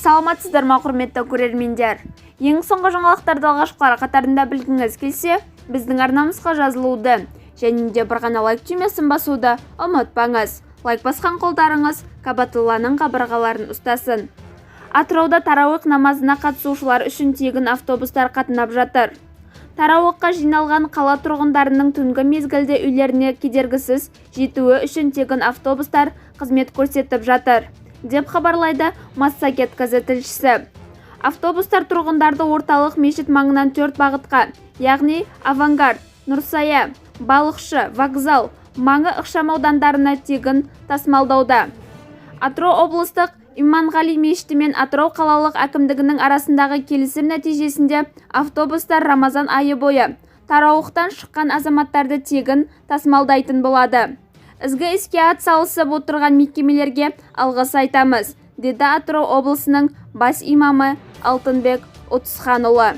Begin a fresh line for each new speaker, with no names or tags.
Саламатсыздар ма, құрметті көрермендер? Ең соңғы жаңалықтарды алғашқылар қатарында білгіңіз келсе, біздің арнамызға жазылуды және де бір ғана лайк түймесін басуды ұмытпаңыз. Лайк басқан қолдарыңыз Кабатулланың қабырғаларын ұстасын. Атырауда тарауық намазына қатысушылар үшін тегін автобустар қатынап жатыр. Тарауыққа жиналған қала тұрғындарының түнгі мезгілде үйлеріне кедергісіз жетуі үшін тегін автобустар қызмет көрсетіп жатыр, деп хабарлайды Массагет газеті тілшісі. Автобустар тұрғындарды орталық мешіт маңынан 4 бағытқа, яғни Авангард, Нұрсая, Балықшы, Вокзал, маңы ықшамаудандарына тегін тасымалдауда. Атырау облыстық Иманғали мешіті мен Атырау қалалық әкімдігінің арасындағы келісім нәтижесінде автобустар Рамазан айы бойы тарауықтан шыққан азаматтарды тегін тасымалдайтын болады. Ізгі іске атсалысып отырған мекемелерге алғыс айтамыз, деді Атырау облысының бас имамы Алтынбек Отысханұлы.